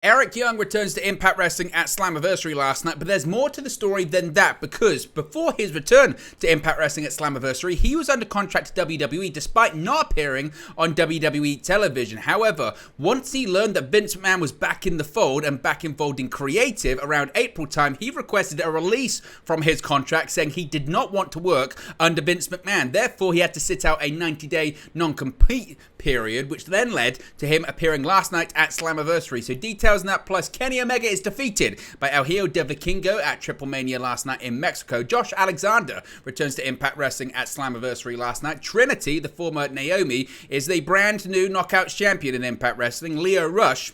Eric Young returns to Impact Wrestling at Slammiversary last night, but there's more to the story than that because before his return to Impact Wrestling at Slammiversary, he was under contract to WWE despite not appearing on WWE television. However, once he learned that Vince McMahon was back in the fold and back involved in creative around April time, he requested a release from his contract saying he did not want to work under Vince McMahon. Therefore, he had to sit out a 90-day non-compete period, which then led to him appearing last night at Slammiversary. So details on that, plus Kenny Omega is defeated by El Hijo del Vikingo at Triple Mania last night in Mexico. Josh Alexander returns to Impact Wrestling at Slammiversary last night. Trinity, the former Naomi, is the brand new Knockouts champion in Impact Wrestling. Leah Rush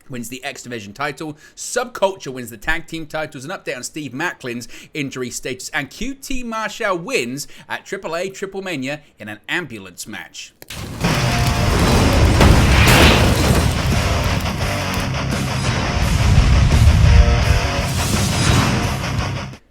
wins the X Division title. Subculture wins the tag team titles. An update on Steve Macklin's injury status. And QT Marshall wins at AAA Triple Mania in an ambulance match.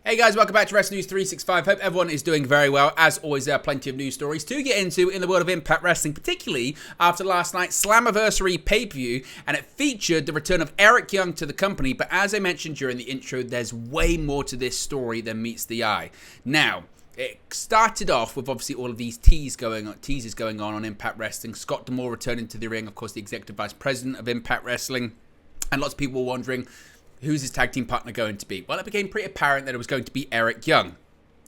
Hey guys, welcome back to Wrestling News 365. Hope everyone is doing very well. As always, there are plenty of news stories to get into in the world of Impact Wrestling, particularly after last night's Slammiversary pay-per-view, and it featured the return of Eric Young to the company. But as I mentioned during the intro, there's way more to this story than meets the eye. Now, it started off with obviously all of these teases going on Impact Wrestling. Scott D'Amore returning to the ring, of course, the Executive Vice President of Impact Wrestling, and lots of people were wondering, who's his tag team partner going to be? Well, it became pretty apparent that it was going to be Eric Young.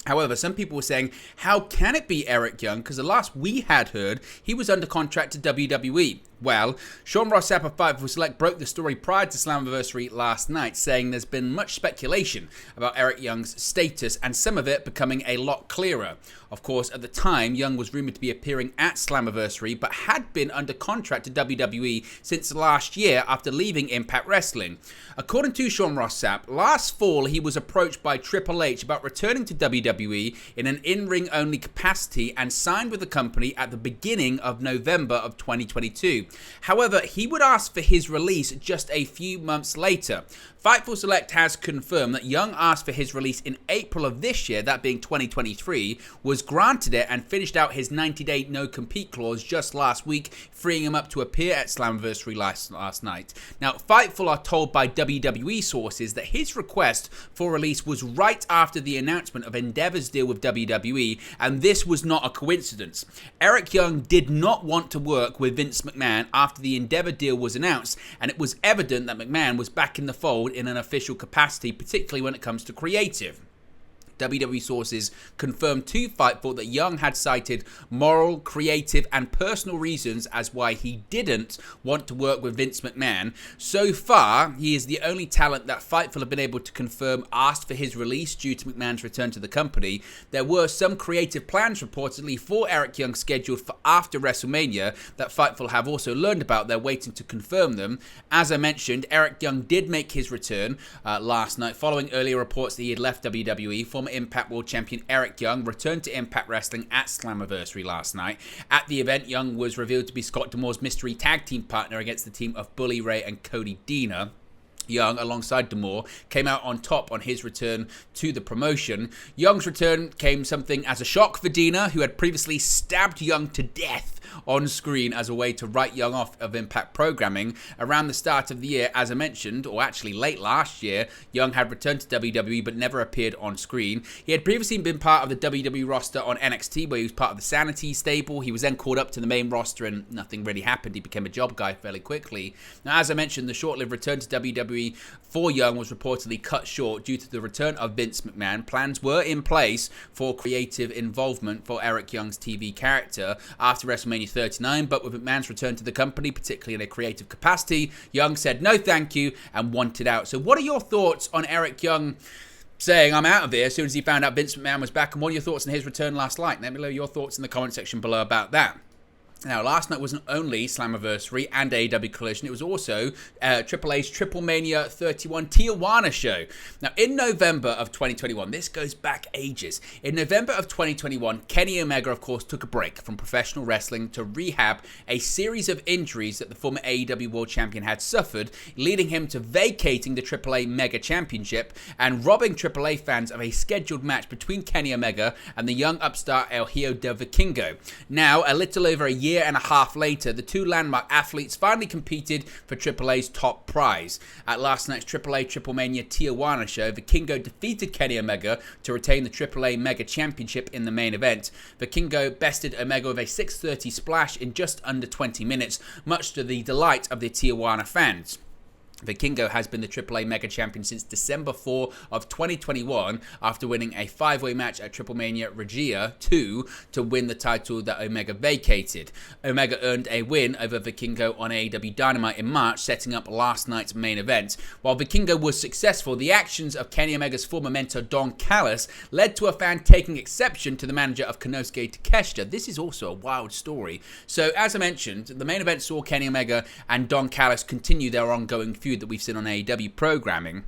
However, some people were saying, how can it be Eric Young? Because the last we had heard, he was under contract to WWE. Well, Sean Ross Sapp of Fightful Select broke the story prior to Slammiversary last night, saying there's been much speculation about Eric Young's status and some of it becoming a lot clearer. Of course, at the time, Young was rumored to be appearing at Slammiversary, but had been under contract to WWE since last year after leaving Impact Wrestling. According to Sean Ross Sapp, last fall he was approached by Triple H about returning to WWE in an in-ring only capacity and signed with the company at the beginning of November of 2022. However, he would ask for his release just a few months later. Fightful Select has confirmed that Young asked for his release in April of this year, that being 2023, was granted it and finished out his 90-day no-compete clause just last week, freeing him up to appear at Slammiversary last night. Now, Fightful are told by WWE sources that his request for release was right after the announcement of Endeavor's deal with WWE, and this was not a coincidence. Eric Young did not want to work with Vince McMahon after the Endeavor deal was announced, and it was evident that McMahon was back in the fold in an official capacity, particularly when it comes to creative. WWE sources confirmed to Fightful that Young had cited moral, creative, and personal reasons as why he didn't want to work with Vince McMahon. So far, he is the only talent that Fightful have been able to confirm asked for his release due to McMahon's return to the company. There were some creative plans reportedly for Eric Young scheduled for after WrestleMania that Fightful have also learned about. They're waiting to confirm them. As I mentioned, Eric Young did make his return last night following earlier reports that he had left WWE. Former Impact World Champion Eric Young returned to Impact Wrestling at Slammiversary last night. At the event, Young was revealed to be Scott D'Amore's mystery tag team partner against the team of Bully Ray and Cody Deaner. Young, alongside D'Amore, came out on top on his return to the promotion. Young's return came something as a shock for Deaner, who had previously stabbed Young to death on screen as a way to write Young off of Impact programming. Around the start of the year, as I mentioned, or actually late last year, Young had returned to WWE but never appeared on screen. He had previously been part of the WWE roster on NXT, where he was part of the Sanity stable. He was then called up to the main roster and nothing really happened. He became a job guy fairly quickly. Now, as I mentioned, the short-lived return to WWE for Young was reportedly cut short due to the return of Vince McMahon. Plans were in place for creative involvement for Eric Young's TV character after WrestleMania 39, but with McMahon's return to the company, particularly in a creative capacity, Young said no thank you and wanted out. So what are your thoughts on Eric Young saying I'm out of here as soon as he found out Vince McMahon was back, and what are your thoughts on his return last night? Let me know your thoughts in the comment section below about that. Now, last night wasn't only Slammiversary and AEW Collision, it was also Triple H's Triple Mania 31 Tijuana show. Now, in November of 2021, this goes back ages. In November of 2021, Kenny Omega, of course, took a break from professional wrestling to rehab a series of injuries that the former AEW World Champion had suffered, leading him to vacating the AAA Mega Championship and robbing AAA fans of a scheduled match between Kenny Omega and the young upstart El Hijo del Vikingo. Now, a little over a year year and a half later, the two landmark athletes finally competed for AAA's top prize. At last night's AAA Triple Mania Tijuana show, Vikingo defeated Kenny Omega to retain the AAA Mega Championship in the main event. Vikingo bested Omega with a 6:30 splash in just under 20 minutes, much to the delight of the Tijuana fans. Vikingo has been the AAA Mega Champion since December 4 of 2021 after winning a 5-way match at Triple Mania Regia 2 to win the title that Omega vacated. Omega earned a win over Vikingo on AEW Dynamite in March, setting up last night's main event. While Vikingo was successful, the actions of Kenny Omega's former mentor Don Callis led to a fan taking exception to the manager of Konosuke Takeshita. This is also a wild story. So, as I mentioned, the main event saw Kenny Omega and Don Callis continue their ongoing feud that we've seen on AEW programming.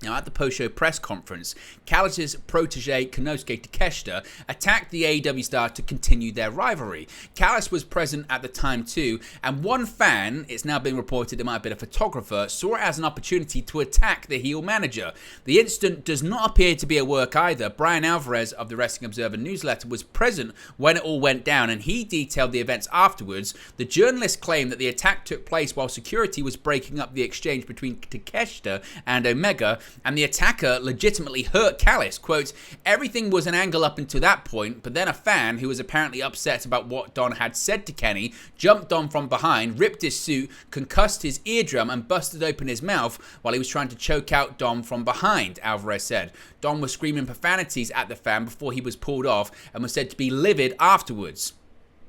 Now, at the post-show press conference, Callis' protege Konosuke Takeshita attacked the AEW star to continue their rivalry. Callis was present at the time too, and one fan, it's now being reported it might have been a photographer, saw it as an opportunity to attack the heel manager. The incident does not appear to be a work either. Brian Alvarez of the Wrestling Observer newsletter was present when it all went down, and he detailed the events afterwards. The journalist claimed that the attack took place while security was breaking up the exchange between Takeshita and Omega, and the attacker legitimately hurt Callis. Quote, everything was an angle up until that point, but then a fan who was apparently upset about what Don had said to Kenny jumped on from behind, ripped his suit, concussed his eardrum, and busted open his mouth while he was trying to choke out Don from behind, Alvarez said. Don was screaming profanities at the fan before he was pulled off and was said to be livid afterwards.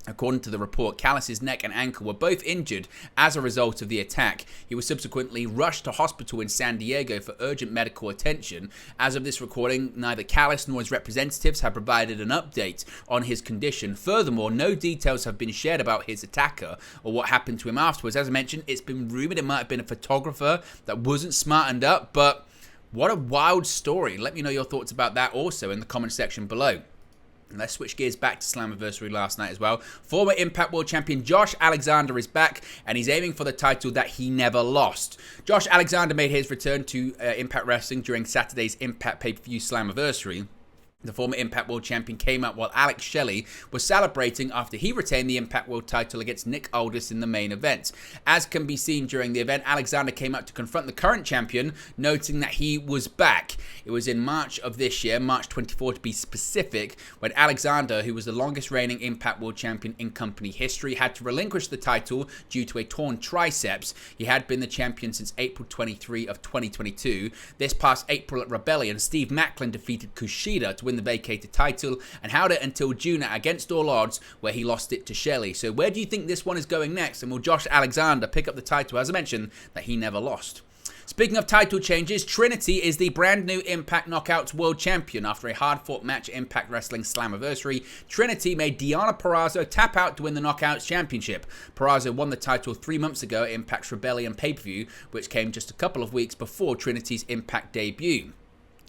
According to the report, Callis' neck and ankle were both injured as a result of the attack. He was subsequently rushed to hospital in San Diego for urgent medical attention. As of this recording, neither Callis nor his representatives have provided an update on his condition. Furthermore, no details have been shared about his attacker or what happened to him afterwards. As I mentioned, it's been rumored it might have been a photographer that wasn't smartened up, but what a wild story. Let me know your thoughts about that also in the comment section below. Let's switch gears back to Slammiversary last night as well. Former Impact World Champion Josh Alexander is back, and he's aiming for the title that he never lost. Josh Alexander made his return to Impact Wrestling during Saturday's Impact pay-per-view Slammiversary. The former Impact World Champion came out while Alex Shelley was celebrating after he retained the Impact World title against Nick Aldis in the main event. As can be seen during the event, Alexander came out to confront the current champion, noting that he was back. It was in March of this year, March 24 to be specific, when Alexander, who was the longest reigning Impact World Champion in company history, had to relinquish the title due to a torn triceps. He had been the champion since April 23 of 2022. This past April at Rebellion, Steve Macklin defeated Kushida to win the vacated title and held it until June against all odds, where he lost it to Shelley. So where do you think this one is going next? And will Josh Alexander pick up the title, as I mentioned, that he never lost? Speaking of title changes, Trinity is the brand new Impact Knockouts World Champion. After a hard-fought match at Impact Wrestling Slammiversary, Trinity made Deonna Purrazzo tap out to win the Knockouts Championship. Purrazzo won the title 3 months ago at Impact's Rebellion pay-per-view, which came just a couple of weeks before Trinity's Impact debut.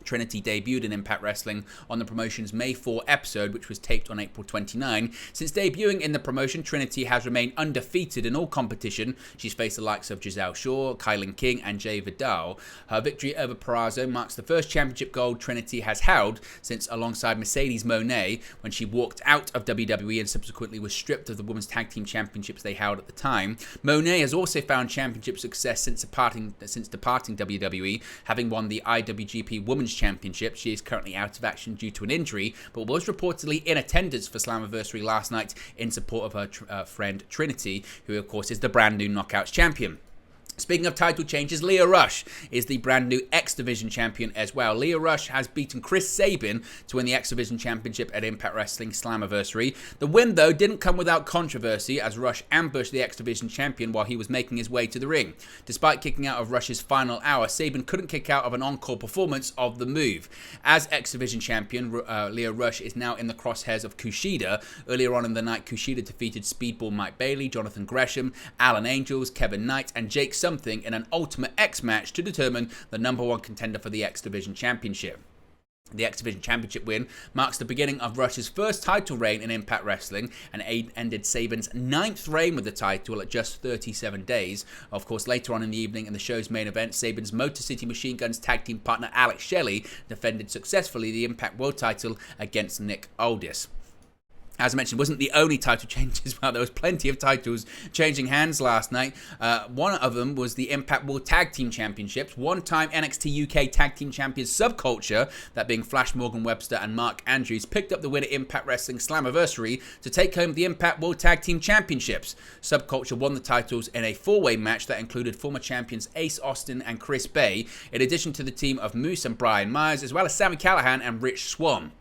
Trinity debuted in Impact Wrestling on the promotion's May 4 episode, which was taped on April 29. Since debuting in the promotion, Trinity has remained undefeated in all competition. She's faced the likes of Giselle Shaw, Kylan King, and Jay Vidal. Her victory over Purrazzo marks the first championship gold Trinity has held since alongside Mercedes Moné when she walked out of WWE and subsequently was stripped of the Women's Tag Team Championships they held at the time. Moné has also found championship success since departing WWE, having won the IWGP Women's Championship. She is currently out of action due to an injury, but was reportedly in attendance for Slammiversary last night in support of her friend Trinity, who of course is the brand new Knockouts champion. Speaking of title changes, Leah Rush is the brand new X Division champion as well. Leah Rush has beaten Chris Sabin to win the X Division championship at Impact Wrestling Slammiversary. The win, though, didn't come without controversy as Rush ambushed the X Division champion while he was making his way to the ring. Despite kicking out of Rush's final hour, Sabin couldn't kick out of an encore performance of the move. As X Division champion, Leah Rush is now in the crosshairs of Kushida. Earlier on in the night, Kushida defeated Speedball Mike Bailey, Jonathan Gresham, Alan Angels, Kevin Knight, and Jake Something in an Ultimate X match to determine the #1 contender for the X Division Championship. The X Division Championship win marks the beginning of Rush's first title reign in Impact Wrestling and ended Sabin's 9th reign with the title at just 37 days. Of course, later on in the evening in the show's main event, Sabin's Motor City Machine Guns tag team partner Alex Shelley defended successfully the Impact World title against Nick Aldis. As I mentioned, wasn't the only title change as well. There was plenty of titles changing hands last night. One of them was the Impact World Tag Team Championships. One-time NXT UK Tag Team Champions Subculture, that being Flash Morgan Webster and Mark Andrews, picked up the win at Impact Wrestling Slammiversary to take home the Impact World Tag Team Championships. Subculture won the titles in a four-way match that included former champions Ace Austin and Chris Bay, in addition to the team of Moose and Brian Myers, as well as Sami Callihan and Rich Swann.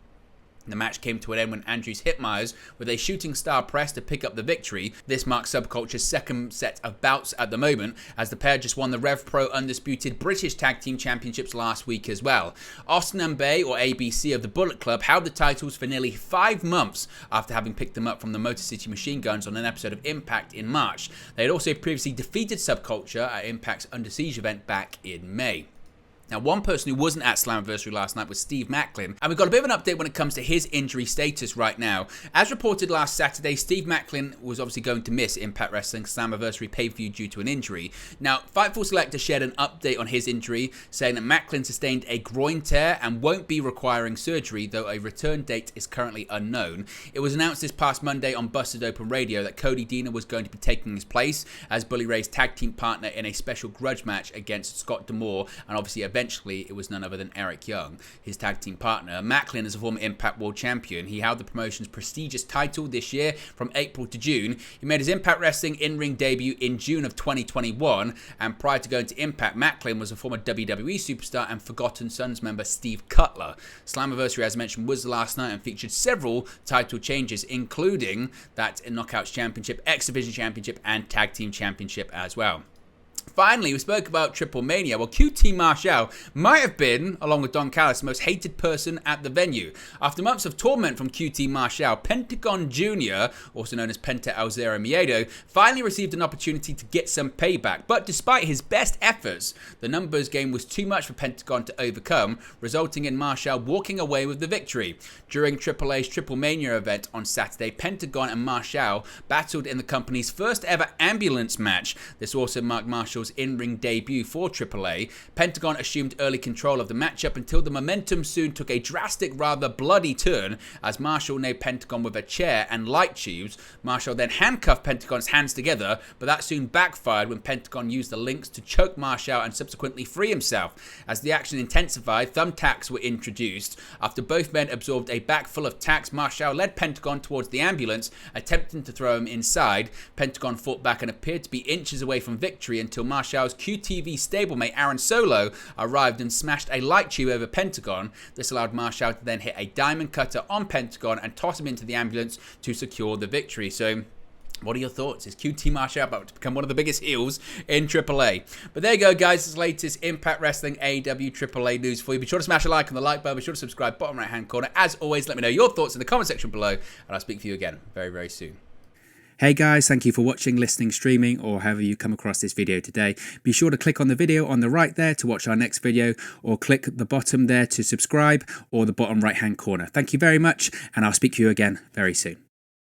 The match came to an end when Andrews hit Myers with a shooting star press to pick up the victory. This marks Subculture's second set of bouts at the moment, as the pair just won the Rev Pro Undisputed British Tag Team Championships last week as well. Austin and Bay, or ABC of the Bullet Club, held the titles for nearly 5 months after having picked them up from the Motor City Machine Guns on an episode of Impact in March. They had also previously defeated Subculture at Impact's Under Siege event back in May. Now, one person who wasn't at Slammiversary last night was Steve Macklin, and we've got a bit of an update when it comes to his injury status right now. As reported last Saturday, Steve Macklin was obviously going to miss Impact Wrestling Slammiversary pay-per-view due to an injury. Now, Fightful Selector shared an update on his injury, saying that Macklin sustained a groin tear and won't be requiring surgery, though a return date is currently unknown. It was announced this past Monday on Busted Open Radio that Cody Deaner was going to be taking his place as Bully Ray's tag team partner in a special grudge match against Scott D'Amore, and obviously eventually it was none other than Eric Young, his tag team partner. Macklin is a former Impact World Champion. He held the promotion's prestigious title this year from April to June. He made his Impact Wrestling in-ring debut in June of 2021, and prior to going to Impact, Macklin was a former WWE superstar and Forgotten Sons member Steve Cutler. Slammiversary, as mentioned, was last night and featured several title changes, including that Knockouts Championship, X Division Championship, and Tag Team Championship as well. Finally, we spoke about Triple Mania. Well, QT Marshall might have been, along with Don Callis, the most hated person at the venue. After months of torment from QT Marshall, Pentagon Jr., also known as Penta El Zero Miedo, finally received an opportunity to get some payback. But despite his best efforts, the numbers game was too much for Pentagon to overcome, resulting in Marshall walking away with the victory. During AAA's Triple Mania event on Saturday, Pentagon and Marshall battled in the company's first ever ambulance match. This also marked Marshall's in-ring debut for AAA. Pentagon assumed early control of the matchup until the momentum soon took a drastic, rather bloody turn as Marshall nailed Pentagon with a chair and light tubes. Marshall then handcuffed Pentagon's hands together, but that soon backfired when Pentagon used the links to choke Marshall and subsequently free himself. As the action intensified, thumbtacks were introduced. After both men absorbed a bag full of tacks, Marshall led Pentagon towards the ambulance, attempting to throw him inside. Pentagon fought back and appeared to be inches away from victory until Marshall's QTV stablemate Aaron Solo arrived and smashed a light tube over Pentagon. This allowed Marshall to then hit a diamond cutter on Pentagon and toss him into the ambulance to secure the victory. So, what are your thoughts? Is QT Marshall about to become one of the biggest heels in AAA? But there you go, guys. This is the latest Impact Wrestling AEW AAA news for you. Be sure to smash a like on the like button. Be sure to subscribe, bottom right-hand corner. As always, let me know your thoughts in the comment section below, and I'll speak to you again very, very soon. Hey guys, thank you for watching, listening, streaming, or however you come across this video today. Be sure to click on the video on the right there to watch our next video, or click the bottom there to subscribe, or the bottom right hand corner. Thank you very much, and I'll speak to you again very soon.